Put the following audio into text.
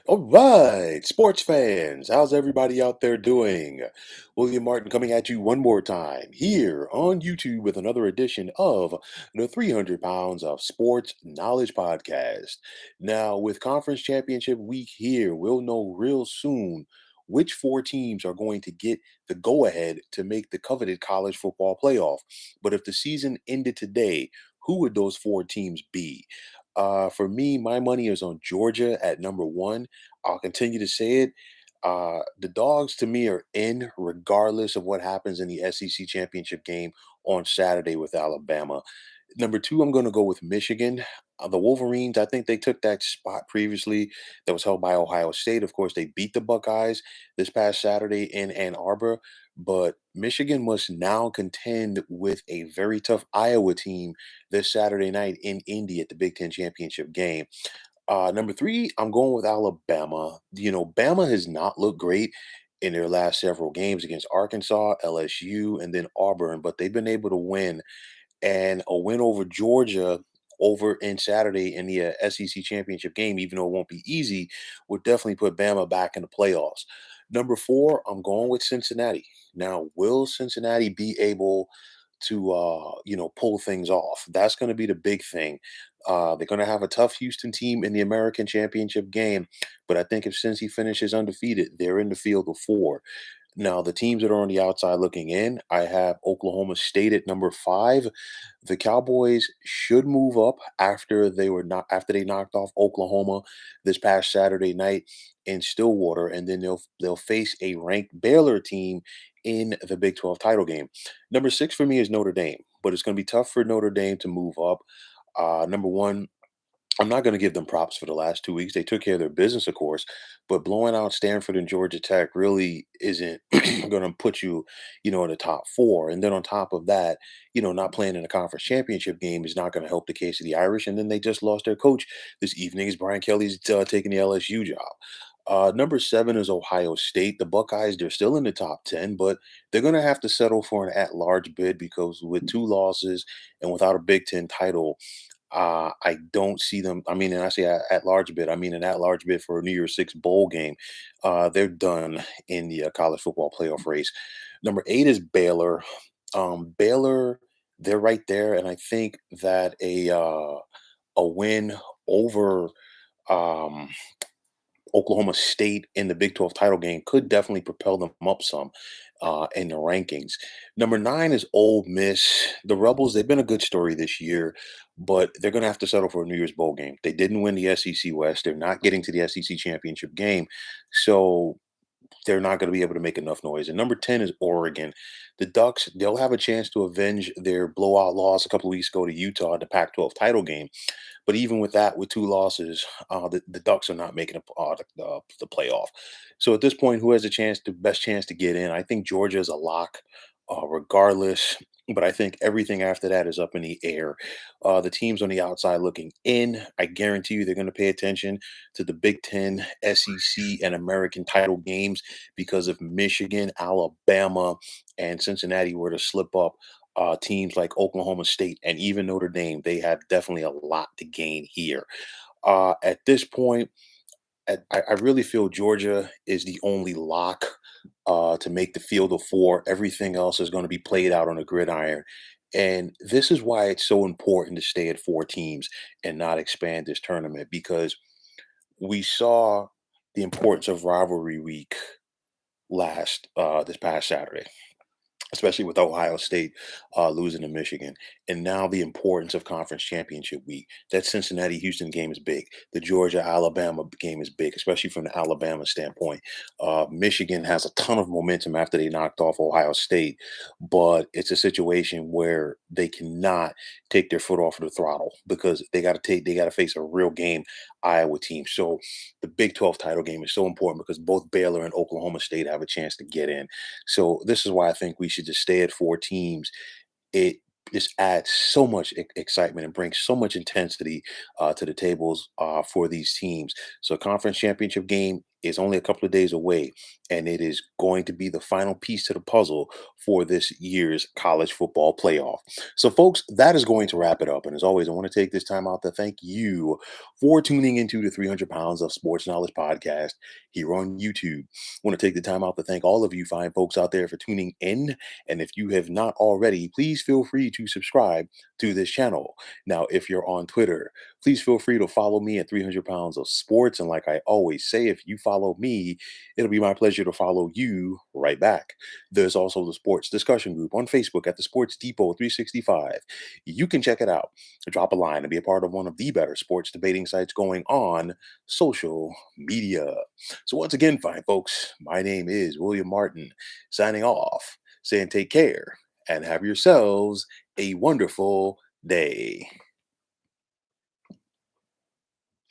All right, sports fans, how's everybody out there doing? William Martin coming at you one more time here on YouTube with another edition of the 300 Pounds of Sports Knowledge Podcast. Now, with Conference Championship Week here, we'll know real soon which four teams are going to get the go ahead to make the coveted college football playoff. But if the season ended today, who would those four teams be? For me, my money is on Georgia at number one. I'll continue to say it. The dogs to me are in regardless of what happens in the SEC championship game on Saturday with Alabama. Number two, I'm going to go with Michigan. The Wolverines, I think they took that spot previously that was held by Ohio State. Of course, they beat the Buckeyes this past Saturday in Ann Arbor, but Michigan must now contend with a very tough Iowa team this Saturday night in Indy at the Big Ten championship game. Number three, I'm going with Alabama. Bama has not looked great in their last several games against Arkansas, LSU, and then Auburn, but they've been able to win. And a win over Georgia over in Saturday in the SEC championship game, even though it won't be easy, would definitely put Bama back in the playoffs. Number four, I'm going with Cincinnati. Now, will Cincinnati be able to pull things off? That's going to be the big thing. They're going to have a tough Houston team in the American Championship game, but I think if Cincy finishes undefeated, they're in the field of four. Now, the teams that are on the outside looking in, I have Oklahoma State at number five. The Cowboys should move up after they knocked off Oklahoma this past Saturday night in Stillwater, and then they'll face a ranked Baylor team in the Big 12 title game. Number six for me is Notre Dame, but it's going to be tough for Notre Dame to move up. Number one, I'm not going to give them props for the last 2 weeks. They took care of their business, of course, but blowing out Stanford and Georgia Tech really isn't going to put you, in the top four. And then on top of that, not playing in a conference championship game is not going to help the case of the Irish. And then they just lost their coach this evening as Brian Kelly's taking the LSU job. Number seven is Ohio State. The Buckeyes, they're still in the top 10, but they're going to have to settle for an at large bid because with two losses and without a Big Ten title, I don't see them. I mean, and I say at large bid, I mean an at large bid for a New Year's Six bowl game. They're done in the college football playoff race. Number eight is Baylor. Baylor, they're right there, and I think that a win over um, Oklahoma State in the Big 12 title game could definitely propel them up some in the rankings. Number nine is Ole Miss. The Rebels, they've been a good story this year, but they're going to have to settle for a New Year's Bowl game. They didn't win the SEC West. They're not getting to the SEC championship game. So they're not going to be able to make enough noise. And number 10 is Oregon. The Ducks, they'll have a chance to avenge their blowout loss a couple of weeks ago to Utah in the Pac 12 title game. But even with that, with two losses, the Ducks are not making the playoff. So at this point, who has the best chance to get in? I think Georgia is a lock, regardless. But I think everything after that is up in the air. The teams on the outside looking in, I guarantee you they're going to pay attention to the Big Ten, SEC, and American title games because if Michigan, Alabama, and Cincinnati were to slip up, teams like Oklahoma State and even Notre Dame, they have definitely a lot to gain here. At this point, I really feel Georgia is the only lock to make the field of four. Everything else is going to be played out on a gridiron. And this is why it's so important to stay at four teams and not expand this tournament because we saw the importance of rivalry week this past Saturday, especially with Ohio State losing to Michigan. And now the importance of conference championship week. That Cincinnati Houston game is big. The Georgia Alabama game is big, especially from the Alabama standpoint. Michigan has a ton of momentum after they knocked off Ohio State, but it's a situation where they cannot take their foot off of the throttle because they got to face a real game Iowa team. So the Big 12 title game is so important because both Baylor and Oklahoma State have a chance to get in. So this is why I think we should just stay at four teams. It just adds so much excitement and brings so much intensity to the tables for these teams. So conference championship game, is only a couple of days away, and it is going to be the final piece to the puzzle for this year's college football playoff. So, folks, that is going to wrap it up. And as always, I want to take this time out to thank you for tuning into the 300 Pounds of Sports Knowledge podcast here on YouTube. I want to take the time out to thank all of you fine folks out there for tuning in. And if you have not already, please feel free to subscribe to this channel. Now, if you're on Twitter, please feel free to follow me at 300 Pounds of Sports. And like I always say, if you follow me, it'll be my pleasure to follow you right back. There's also the sports discussion group on Facebook at the Sports Depot 365. You can check it out. Drop a line and be a part of one of the better sports debating sites going on social media. So, once again, fine folks, my name is William Martin, signing off, saying take care and have yourselves a wonderful day.